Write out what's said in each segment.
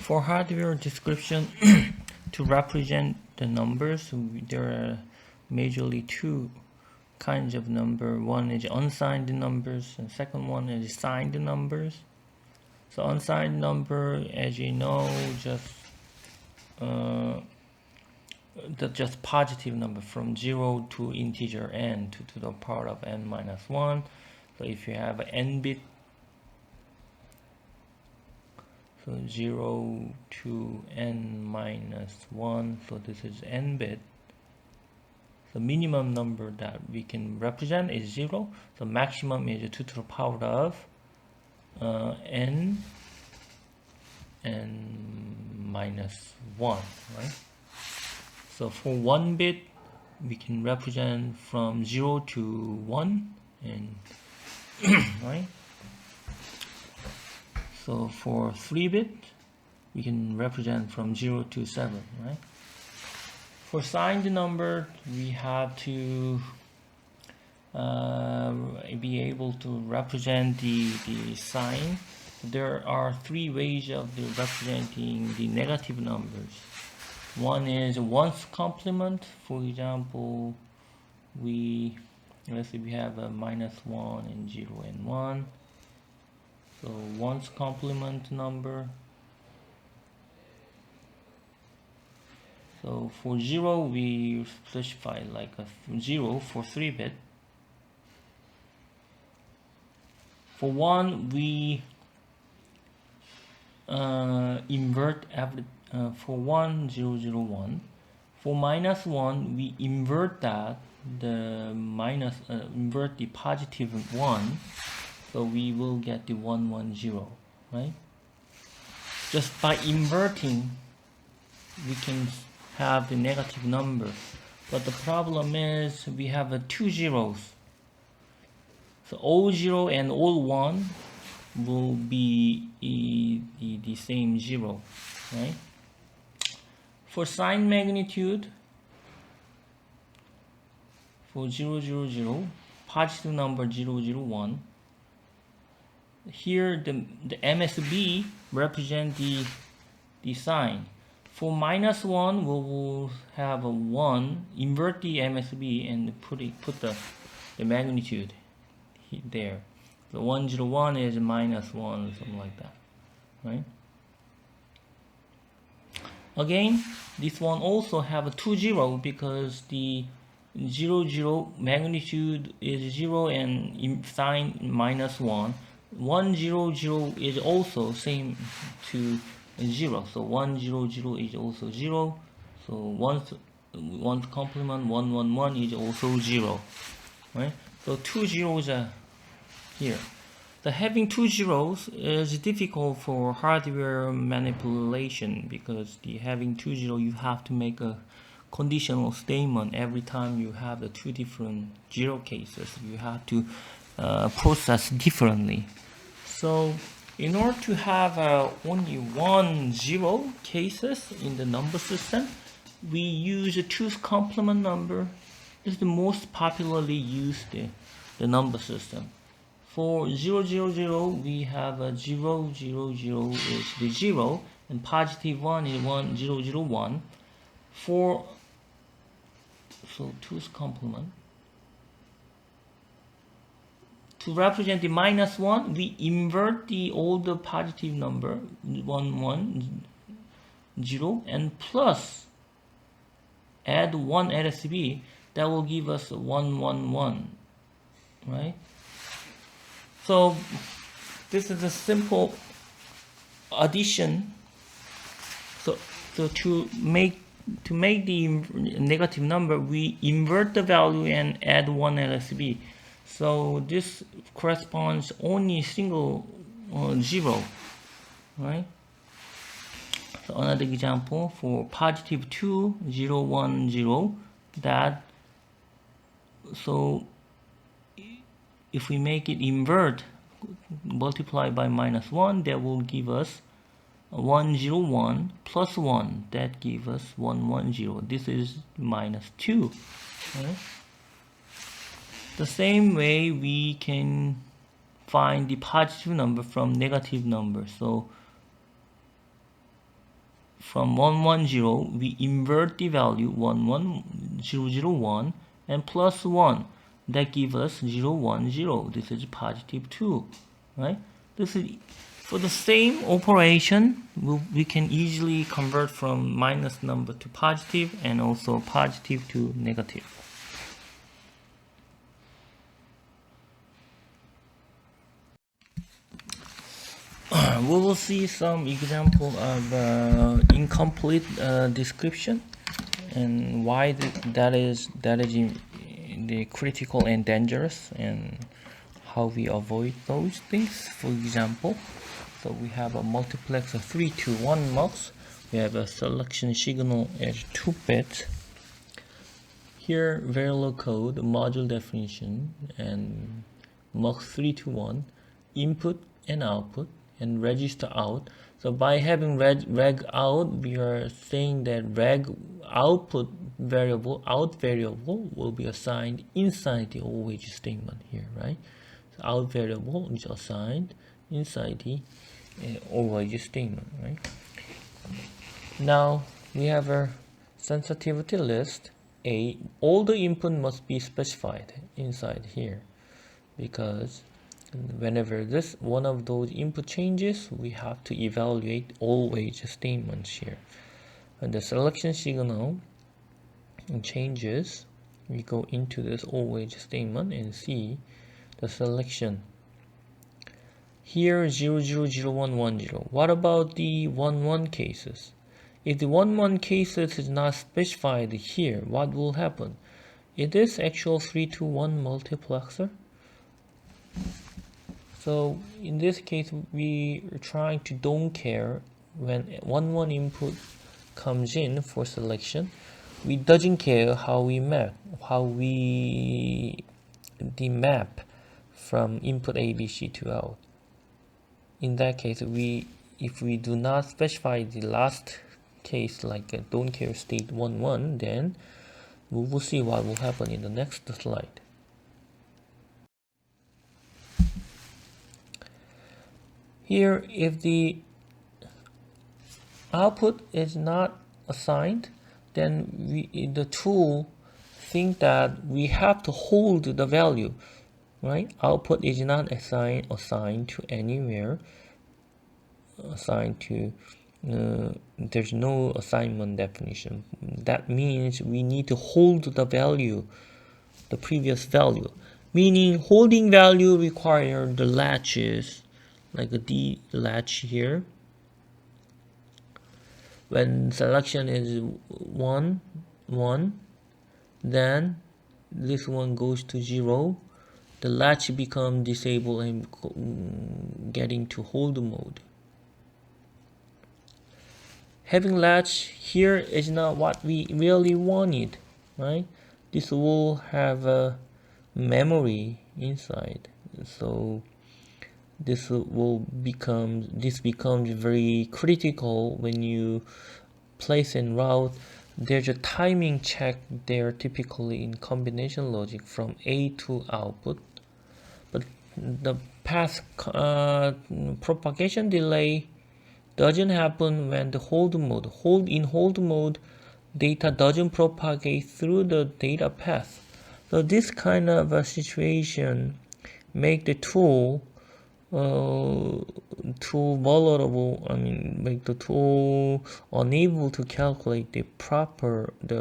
For hardware description, to represent the numbers, there are majorly two kinds of number. One is unsigned numbers, and second one is signed numbers. So unsigned number, as you know, just positive number from 0 to integer n to the power of n minus 1. So if you have an n bit, so 0 to n minus 1, so this is n bit. The minimum number that we can represent is 0. So maximum is 2 to the power of n minus 1, right? So for 1 bit, we can represent from 0 to 1, and right? So for 3 bit, we can represent from 0 to 7, right? For signed number, we have to be able to represent the sign. There are three ways of representing the negative numbers. One is ones complement. For example, let's say we have a minus 1 and 0 and 1. So ones complement number. So for 0, we specify like a 0 for 3 bit. For 1, we invert every for 1, 0, 0, 1. For minus 1, we invert that, invert the positive 1, so we will get the 1, 1, 0, right? Just by inverting, we can have the negative number, but the problem is we have two zeros. So all 0 and all 1 will be the same 0, right? For sign magnitude, for 0, 0, 0, positive number 0, 0, 1, here the MSB represent the sign. For minus 1, we will have a 1, invert the MSB and put the magnitude there. The 1, 0, 1 is minus 1, something like that, right? Again, this one also have a 2 0 because the 0, 0 magnitude is 0 and sign minus 1. 1, 0, 0 is also same to 0. So 1, 0, 0 is also 0. So 1 complement 1, 1, 1 is also 0. Right? So 2 zeros are here. So having 2 zeros is difficult for hardware manipulation because having 2 zeros, you have to make a conditional statement every time you have the two different 0 cases. You have to process differently. So in order to have only 1 0 cases in the number system, we use a 2's complement number. It's the most popularly used the number system. For 0, 0, 0, we have a 0, 0, 0 is the 0, and positive 1 is 1, 0, 0, 1. So 2's complement. To represent the minus 1, we invert the older positive number, 1, 1, 0, and plus add 1 LSB. That will give us 1, 1, 1, right? So this is a simple addition. So to make the negative number, we invert the value and add 1 LSB. So this corresponds only single 0, right? So another example for positive 2, 0, 1, 0. That, so if we make it invert, multiply by minus 1, that will give us 1, 0, 1 plus 1. That gives us 1, 1, 0. This is minus 2. Right? The same way we can find the positive number from negative number. So from 110 we invert the value 11001 and plus 1, that gives us 010. This is positive 2, right? This is for the same operation. We can easily convert from minus number to positive and also positive to negative. We will see some example of incomplete description and why that is the critical and dangerous, and how we avoid those things. For example, so we have a multiplex of 3 to 1 mux. We have a selection signal as 2 bits. Here, Verilog code, module definition, and mux 3 to 1, input and output, and register out. So by having reg out, we are saying that reg output variable, out variable, will be assigned inside the always statement here, right? So out variable is assigned inside the always statement, right? Now we have a sensitivity list. All the input must be specified inside here, because whenever this one of those input changes, we have to evaluate always statements here. When the selection signal changes, we go into this always statement and see the selection. Here 0001110. What about the 11 cases? If the 11 cases is not specified here, what will happen? Is this actual 3 to 1 multiplexer? So in this case, we are trying to don't care when 1 input comes in for selection. We doesn't care how we map, the map from input ABC to out. In that case, if we do not specify the last case, like a don't care state 11, then we will see what will happen in the next slide. Here, if the output is not assigned, then the tool think that we have to hold the value, right? Output is not assigned to anywhere. Assigned to there's no assignment definition. That means we need to hold the value, the previous value. Meaning holding value require the latches, like a D latch here. When selection is 1, then this one goes to 0. The latch becomes disabled and getting to hold mode. Having latch here is not what we really wanted, right? This will have a memory inside, so this becomes very critical when you place and route. There's a timing check there typically in combination logic from A to output, but the path propagation delay doesn't happen when the hold mode. In hold mode, data doesn't propagate through the data path. So this kind of a situation make the tool vulnerable. Make the tool unable to calculate the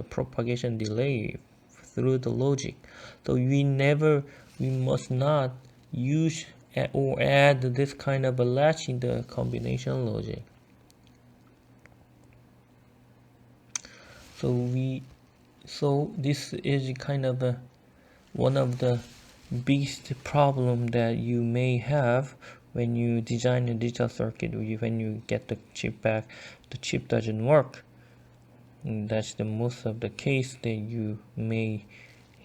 propagation delay through the logic. So we must not use or add this kind of a latch in the combination logic. So this is kind of one of the biggest problem that you may have when you design a digital circuit. When you get the chip back, the chip doesn't work. And that's the most of the case that you may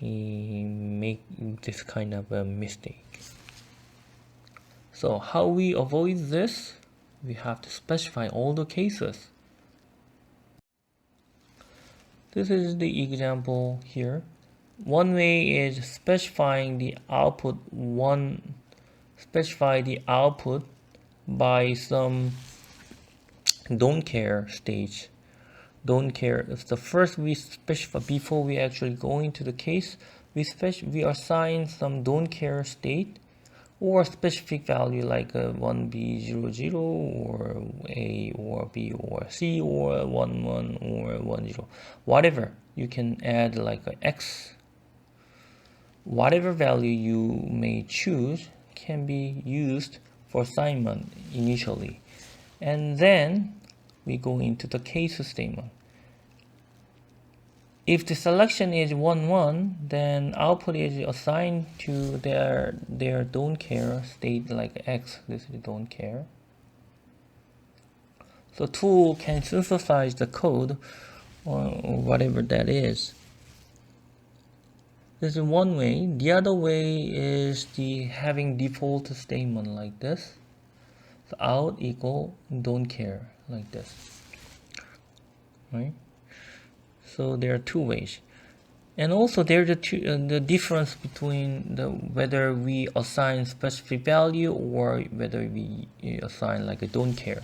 make this kind of a mistake. So how we avoid this? We have to specify all the cases. This is the example here. One way is specifying the output by some don't care stage. don't care. It's the first we specify before we actually go into the case. We assign some don't care state or a specific value like a 1b00 or a or b or c or 11 or 10, whatever. You can add like a x. Whatever value you may choose can be used for assignment initially, and then we go into the case statement. If the selection is 1, 1, then output is assigned to their don't care state like x. This is don't care. So tool can synthesize the code or whatever that is. This is one way. The other way is the having default statement like this. So out equal don't care like this, right? So there are two ways, and also there's the difference between whether we assign specific value or whether we assign like a don't care.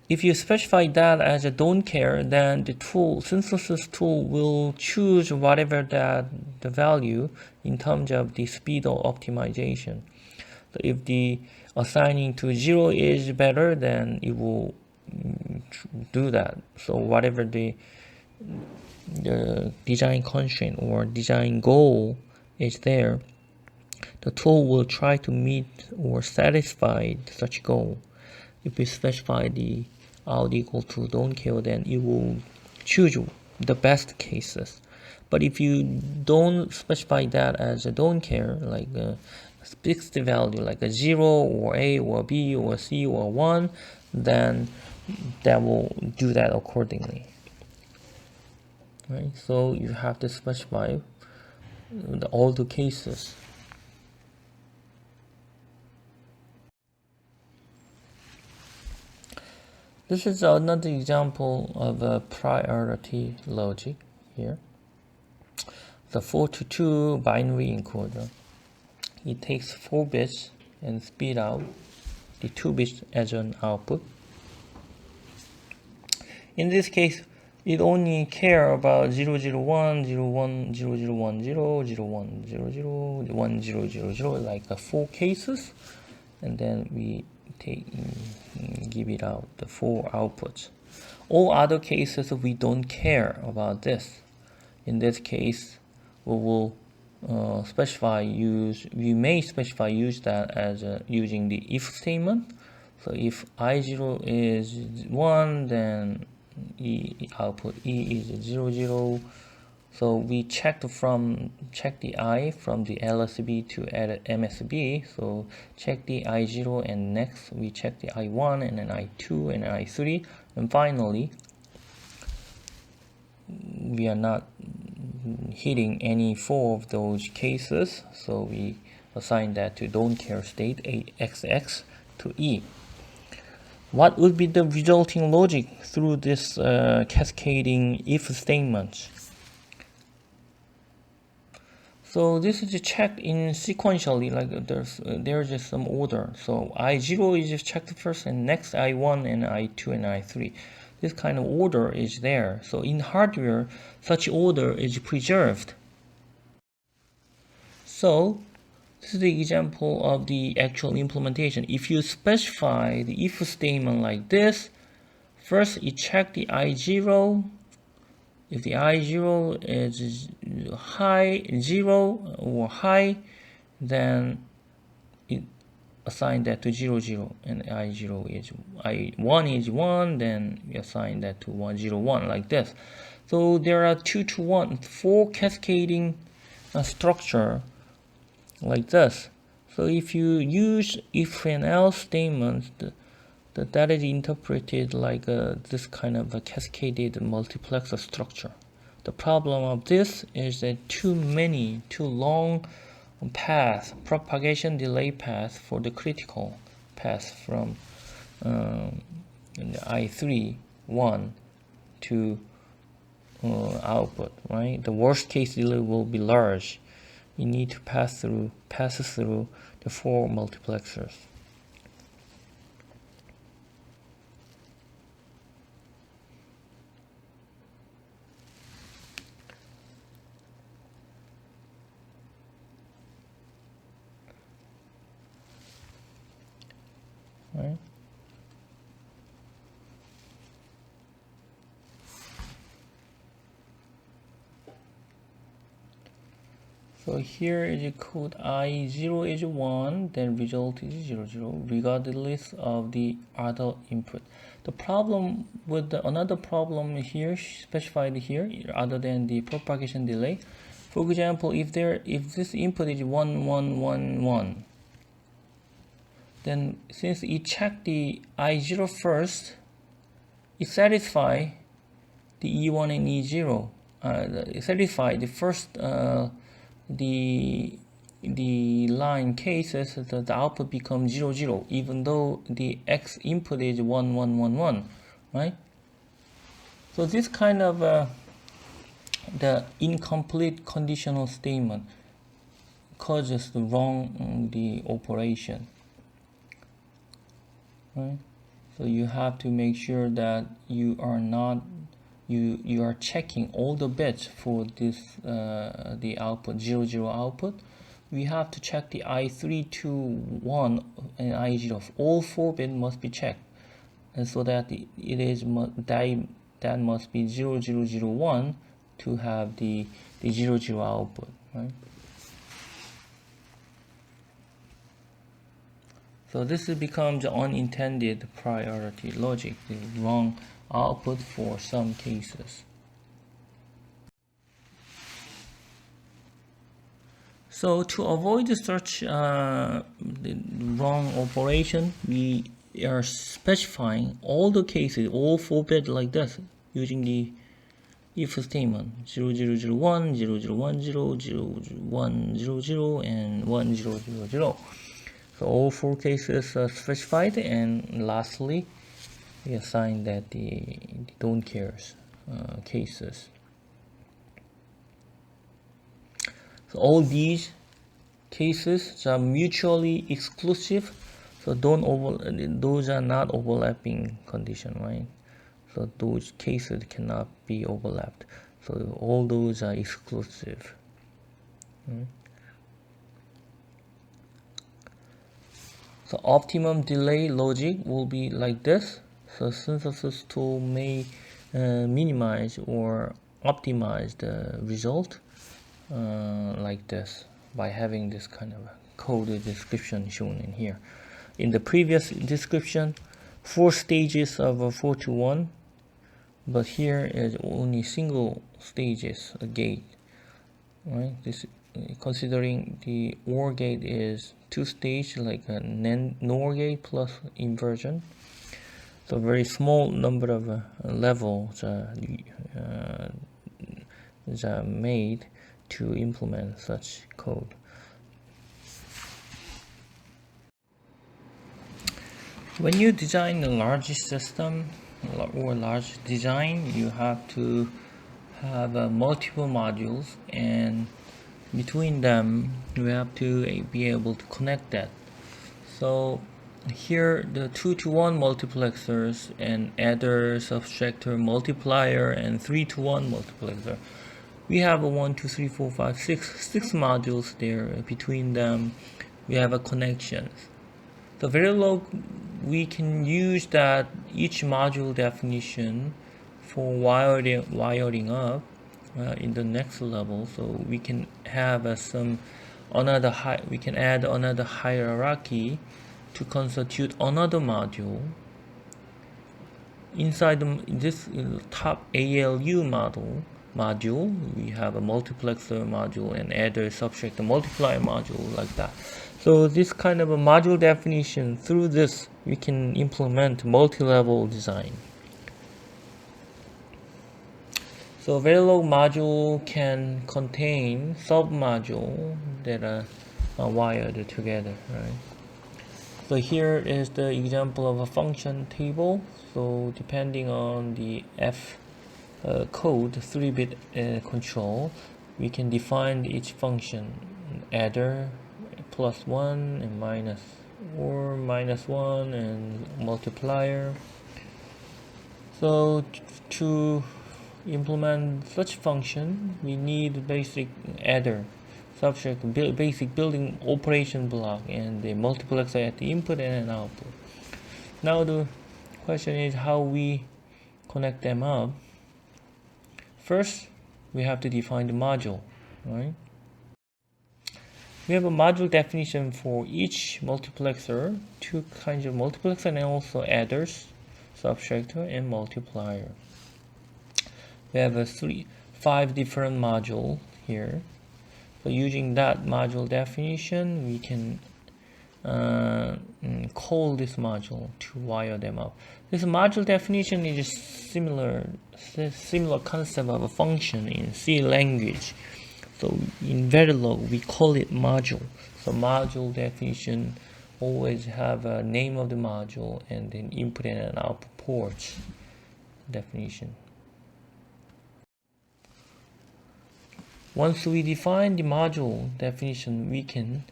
If you specify that as a don't care, then the synthesis tool will choose whatever the value in terms of the speed of optimization. So if the assigning to 0 is better, then it will do that. So whatever the design constraint or design goal is there, the tool will try to meet or satisfy such goal. If we specify the out equal to don't care, then it will choose the best cases. But if you don't specify that as a don't care, like a fixed value like a 0 or a or b or c or 1, then that will do that accordingly. Right? So you have to specify all the cases. This is another example of a priority logic here. The 4-to-2 binary encoder. It takes 4 bits and spit out the 2 bits as an output. In this case, it only care about 001, 01, 0010, 0100, 1000, like 4 cases, and then we give it out the 4 outputs. All other cases we don't care about this. In this case, we will we may specify use that as using the if statement. So if I0 is 1, then output E is 00. So we check the I from the LSB to MSB. So check the I0, and next we check the I1 and then I2 and I3, and finally we are not hitting any 4 of those cases, so we assign that to don't care state XX to E. What would be the resulting logic through this cascading if statement? So this is checked in sequentially, like there's just some order. So I0 is just checked first, and next I1 and I2 and I3. This kind of order is there. So in hardware, such order is preserved. So this is the example of the actual implementation. If you specify the if statement like this, first you check the I0. If the I0 is high, 0 or high, then it assign that to 00, and I0 is I1 is 1, then we assign that to 101 like this. So there are 2 to 1, 4 cascading structure like this. So if you use if and else statements, that is interpreted like this kind of a cascaded multiplexer structure. The problem of this is that too long path, propagation delay path for the critical path from I3 1 to output, right? The worst case delay will be large. You need to pass through the 4 multiplexers. right? So here is a code I0 is 1, then result is 0, 0, regardless of the other input. The problem with another problem here specified here, other than the propagation delay. For example, if this input is 1, 1, 1, 1, then since you check the I0 first, it satisfies the E1 and E0. Satisfy the first the line cases that the output becomes 0, 0, even though the X input is 1, 1, 1, 1, right? So this kind of the incomplete conditional statement causes the wrong the operation, right? So you have to make sure that you are not you are checking all the bits for this the output 0, 0 output. We have to check the I3 to 1 and I0. All 4 bits must be checked, and so that that must be 0, 0, 0, 1 to have the 0, 0 output, right? So this becomes unintended priority logic, the wrong output for some cases. So to avoid such the wrong operation, we are specifying all the cases, all 4 bits like this, using the if statement 0001, 0010, 0100, and 1000. So all 4 cases are specified, and lastly, we assign that the don't cares cases. So all these cases are mutually exclusive, so those are not overlapping condition, right? So those cases cannot be overlapped. So all those are exclusive. So optimum delay logic will be like this. So synthesis tool may minimize or optimize the result like this by having this kind of coded description shown in here. In the previous description, 4 stages of a 4 to 1, but here is only single stages a gate, right? This considering the OR gate is 2 stage, like a NOR gate plus inversion. So very small number of levels are made to implement such code. When you design a large system or large design, you have to have multiple modules, and between them you have to be able to connect that. So here the 2 to 1 multiplexers and adder, subtractor, multiplier, and 3 to 1 multiplexer. We have a 1, 2, 3, 4, 5, 6 modules there. Between them we have a connection. So Verilog, we can use that each module definition for wiring up in the next level. So we can have we can add another hierarchy to constitute another module. Inside this top ALU module, we have a multiplexer module and adder, subtractor, multiplier module, like that. So this kind of a module definition, through this we can implement multi-level design. So Verilog module can contain sub-module that are wired together, right? So here is the example of a function table. So depending on the F code, 3-bit control, we can define each function: adder, +1 and minus, or -1 and multiplier. So to implement such function, we need basic adder, subtract, basic building operation block, and the multiplexer at the input and an output. Now the question is how we connect them up. First, we have to define the module, right? We have a module definition for each multiplexer, two kinds of multiplexer and also adders, subtractor and multiplier. We have 5 different modules here. So using that module definition, we can call this module to wire them up. This module definition is similar concept of a function in C language. So in Verilog, we call it module. So module definition always have a name of the module and then input and output ports definition. Once we define the module definition, we can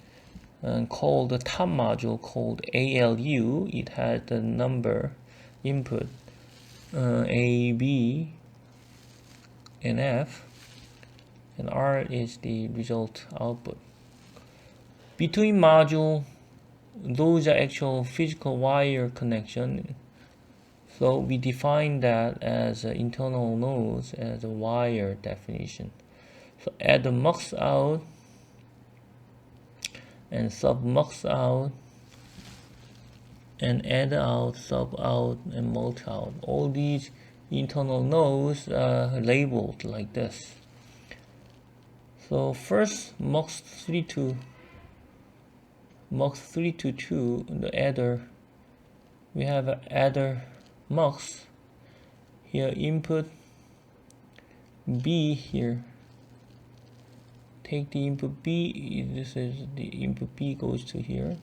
call the top module called ALU. It has the number input A, B, and F, and R is the result output. Between module, those are actual physical wire connection. So we define that as internal nodes as a wire definition. So add the mux out and sub mux out and add out, sub out, and multi out. All these internal nodes are labeled like this. So first mux 3 to 2, the adder, we have an adder mux here, input B here. Take the input B, this is the input B goes to here,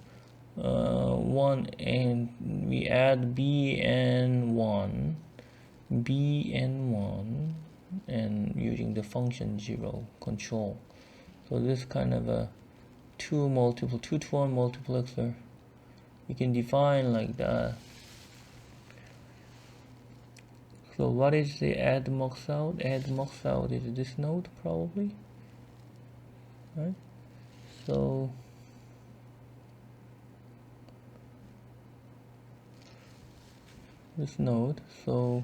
1, and we add B and 1, and using the function 0 control. So this kind of a 2 to 1 multiplexer we can define like that. So what is the add mux out? Add mux out is this node probably. Right? So this node, so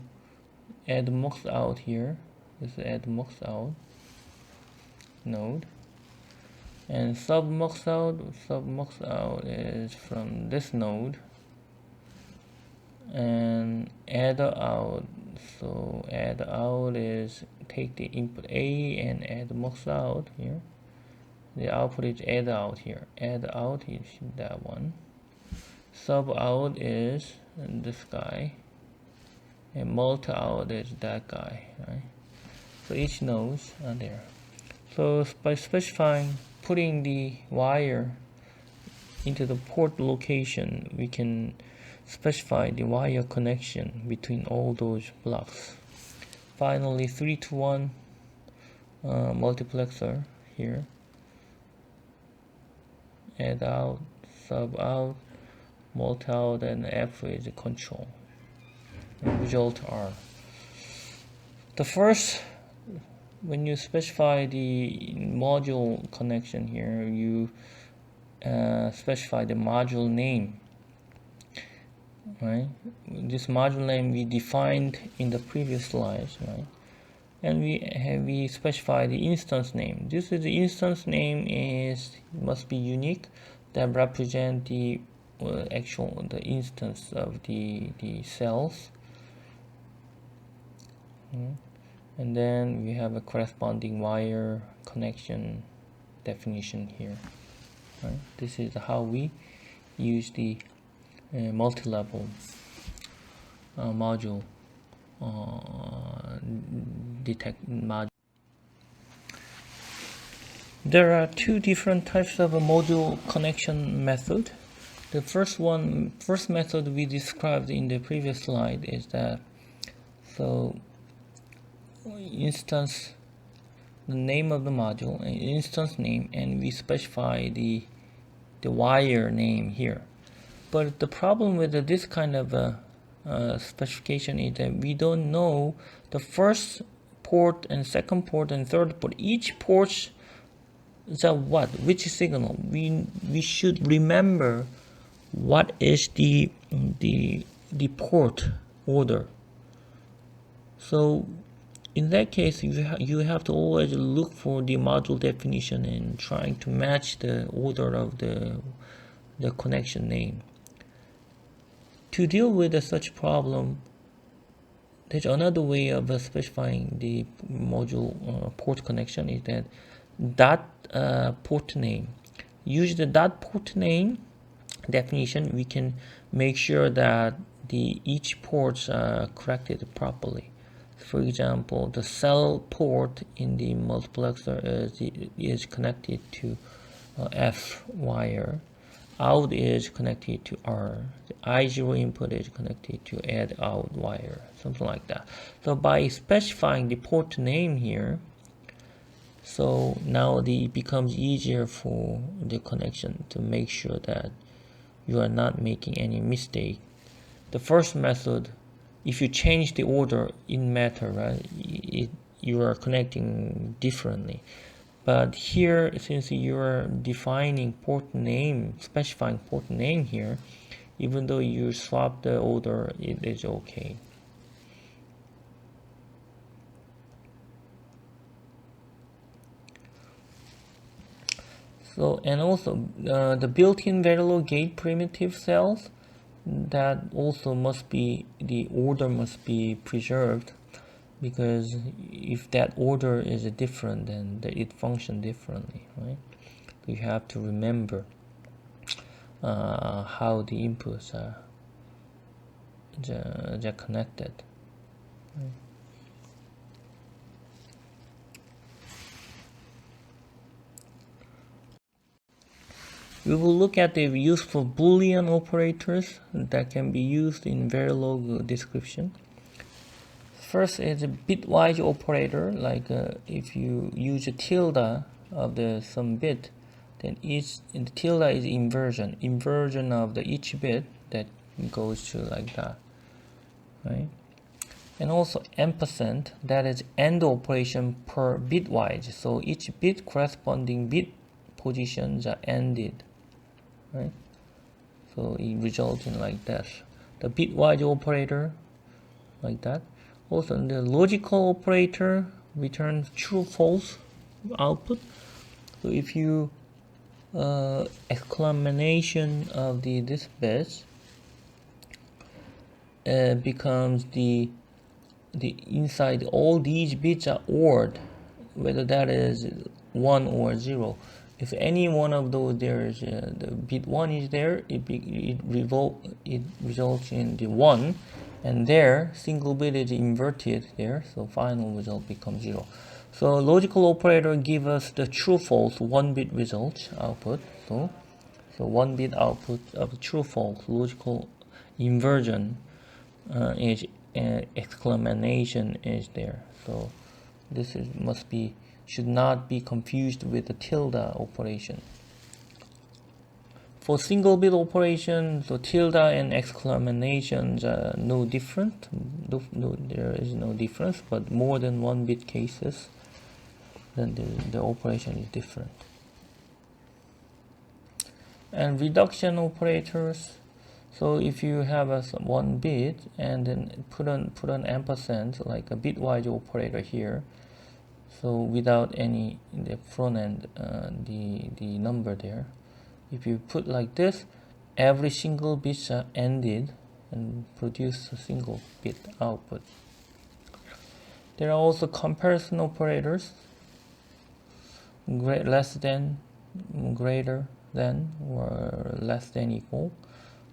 add mux out here, this is add mux out node, and sub mux out is from this node, and add out, so add out is take the input A and add mux out here. The output is add out here. Add out is that one. Sub out is this guy. And multi out is that guy. Right? So each nodes are there. So by specifying, putting the wire into the port location, we can specify the wire connection between all those blocks. Finally, 3 to 1 multiplexer here. Add out, sub out, multi out, and F is the control. And result R. The first, when you specify the module connection here, you specify the module name. Right? This module name we defined in the previous slides, right? And we specify the instance name. This is the instance name must be unique, that represent the the instance of the cells. And then we have a corresponding wire connection definition here. Right? This is how we use the multi-level module detect module. There are 2 different types of a module connection method. The first method we described in the previous slide is that, so instance, the name of the module, an instance name, and we specify the wire name here. But the problem with this kind of specification is that we don't know the first port and second port and third port. Each port is which signal. We should remember what is the the port order. So in that case, you have to always look for the module definition and trying to match the order of the connection name. To deal with such problem, there's another way of specifying the module port connection is that dot port name. Use the dot port name definition. We can make sure that each ports are corrected properly. For example, the cell port in the multiplexer is connected to F wire. Out is connected to R. The I0 input is connected to add out wire, something like that. So by specifying the port name here, so now it becomes easier for the connection to make sure that you are not making any mistake. The first method, if you change the order in matter, right, you are connecting differently. But here, since you are defining port name, specifying port name here, even though you swap the order, it is okay. So, and also the built-in Verilog gate primitive cells, that also must be, the order must be preserved, because if that order is different, then it functions differently, right? You have to remember how the inputs are connected. Right? We will look at the useful Boolean operators that can be used in Verilog description. First is a bitwise operator, like if you use a tilde of some bit, then the tilde is inversion of each bit that goes to like that, right? And also ampersand, that is AND operation per bitwise. So each bit corresponding bit positions are ANDed, right? So it results in like that. The bitwise operator, like that. Also, the logical operator returns true false output. So if you exclamation of this bit becomes the inside all these bits are ORed, whether that is 1 or 0. If any one of those there is the bit 1 is there, it results in the 1, and there single bit is inverted there, so final result becomes 0. So logical operator give us the true false 1 bit result output. So 1 bit output of true false. Logical inversion is exclamation is there. So this should not be confused with the tilde operation. For single bit operation, so tilde and exclamations are no different. There is no difference, but more than 1 bit cases, then the operation is different. And reduction operators. So if you have 1 bit and then put an ampersand, like a bitwise operator here. So without any in the front end, the number there. If you put like this, every single bit are ANDed and produce a single bit output. There are also comparison operators, less than, greater than, or less than equal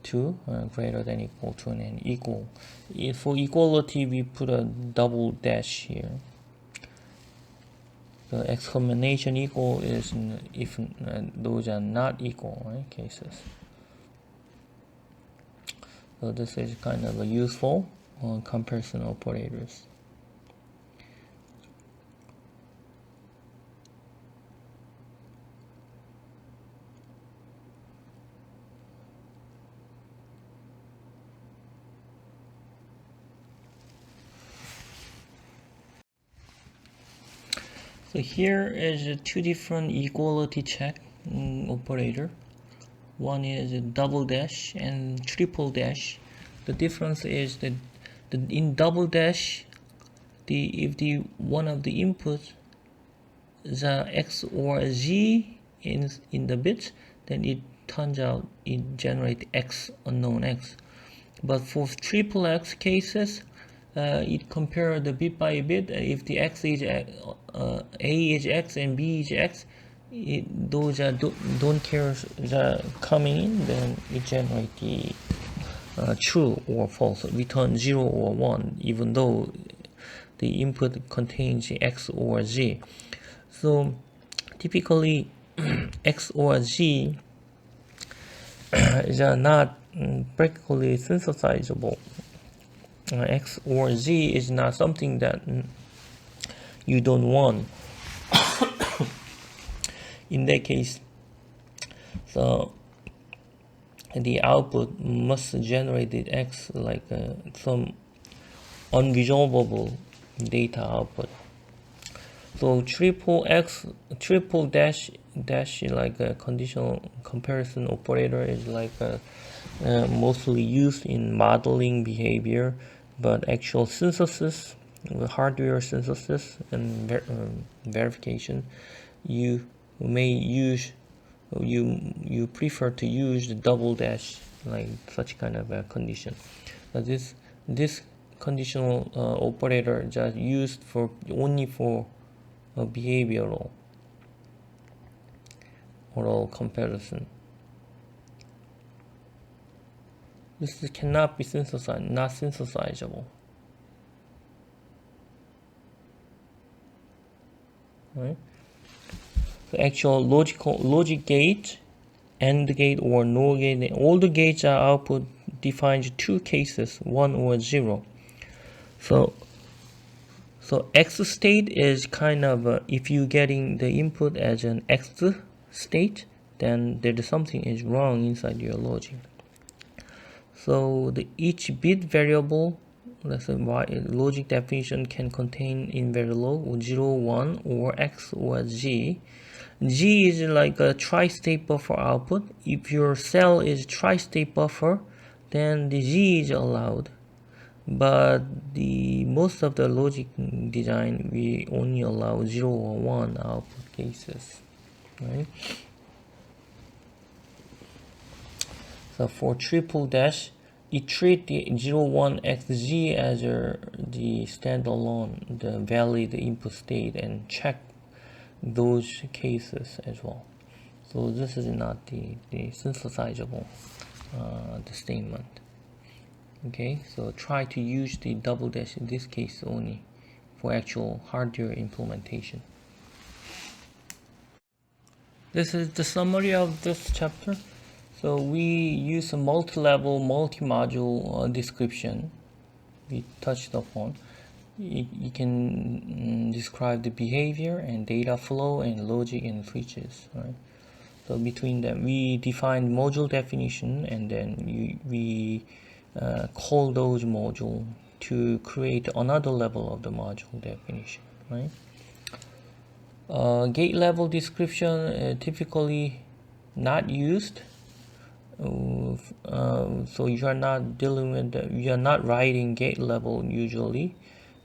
to, greater than equal to, and equal. For equality, we put a double dash here. The exclamation equal is if those are not equal, right, cases. So this is kind of a useful comparison operators. So here is 2 different equality check operator. One is a double dash and triple dash. The difference is that in double dash, if the one of the inputs is X or Z in the bits, then it turns out it generates X, unknown X. But for triple X cases, it compares the bit by bit. If the X is A is X and B is X, those don't care coming in, then it generates the true or false, return 0 or 1, even though the input contains X or Z. So typically X or Z is not practically synthesizable. X or Z is not something that you don't want. In that case, so the output must generate the X like some unresolvable data output. So triple dash like a conditional comparison operator is like mostly used in modeling behavior, but actual synthesis, hardware synthesis and verification, you may use, you prefer to use the double dash, like such kind of a condition. This conditional operator just used for only for behavioral oral comparison. This cannot be synthesized, not synthesizable. Right? The actual logic gate, AND gate or NOR gate, all the gates are output defines two cases, 1 or 0. So X state is kind of if you getting the input as an X state, then there's something is wrong inside your logic. So each bit variable, let's say logic definition, can contain in Verilog 0, 1 or X or Z. G is like a tri-state buffer output. If your cell is tri-state buffer, then the Z is allowed. But most of the logic design, we only allow 0 or 1 output cases, right? So for triple dash, it treat the 0, 1, XZ as the standalone, the valid input state, and check those cases as well. So this is not the synthesizable the statement. Okay, so try to use the double dash in this case only for actual hardware implementation. This is the summary of this chapter. So we use a multi-level, multi-module description we touched upon. You can describe the behavior and data flow and logic and switches, right? So between them, we define module definition, and then we call those module to create another level of the module definition, right? Gate level description typically not used. So you are not dealing with you are not writing gate level usually,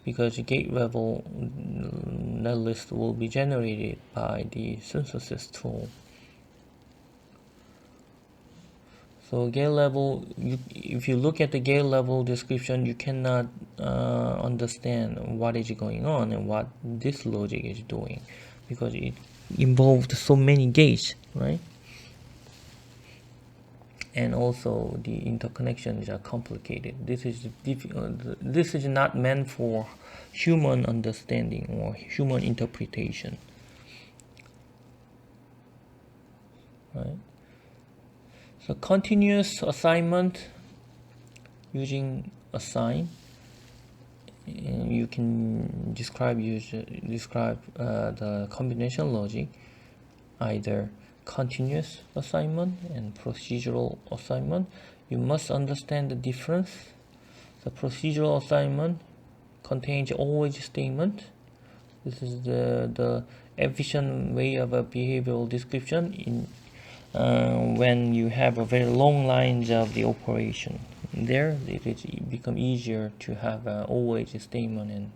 because gate level netlist will be generated by the synthesis tool. So gate level, if you look at the gate level description, you cannot understand what is going on and what this logic is doing, because it involved so many gates, right? And also the interconnections are complicated. This is not meant for human understanding or human interpretation, right? So continuous assignment using assign, and you can describe the combination logic, either continuous assignment and procedural assignment. You must understand the difference. The procedural assignment contains always statement. This is the efficient way of a behavioral description in when you have a very long lines of the operation. there it become easier to have an always statement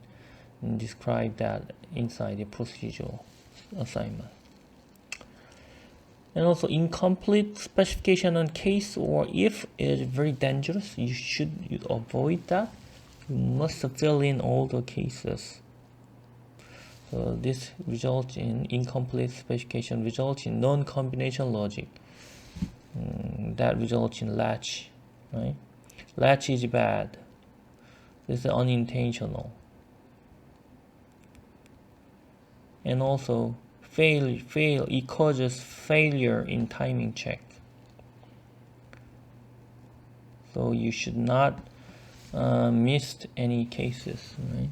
and describe that inside the procedural assignment. And also incomplete specification on case or if is very dangerous. You should avoid that. You must fill in all the cases. So this results in incomplete specification, results in non-combination logic. That results in latch, right? Latch is bad. This is unintentional. And also fail, it causes failure in timing check. So you should not miss any cases, right?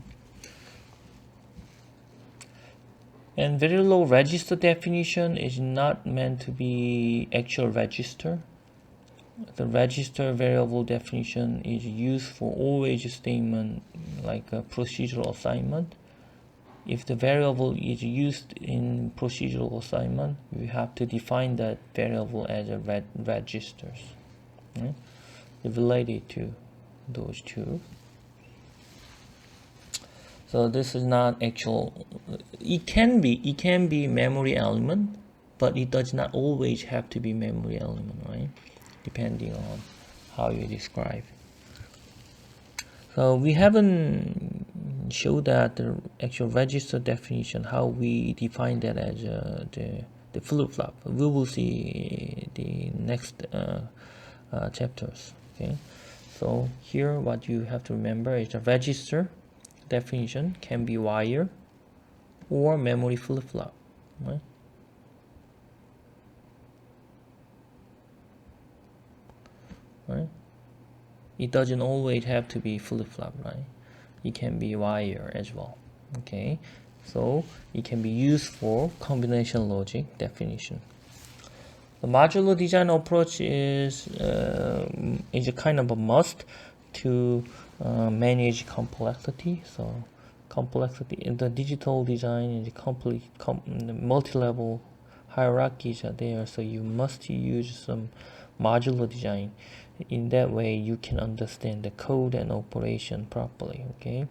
And Verilog register definition is not meant to be actual register. The register variable definition is used for always statement like a procedural assignment. If the variable is used in procedural assignment, you have to define that variable as a registers. Right? They're related to those two. So this is not actual. It can be memory element, but it does not always have to be memory element, right? Depending on how you describe. So we haven't showed that the actual register definition, how we define that as the flip-flop. We will see the next chapters. Okay. So here, what you have to remember is the register definition can be wire or memory flip-flop, right? Right? It doesn't always have to be flip-flop, right? It can be wire as well. Okay, so it can be used for combination logic definition. The modular design approach is a kind of a must to manage complexity. So complexity in the digital design is complete. The multi-level hierarchies are there, so you must use some modular design. In that way, you can understand the code and operation properly. Okay.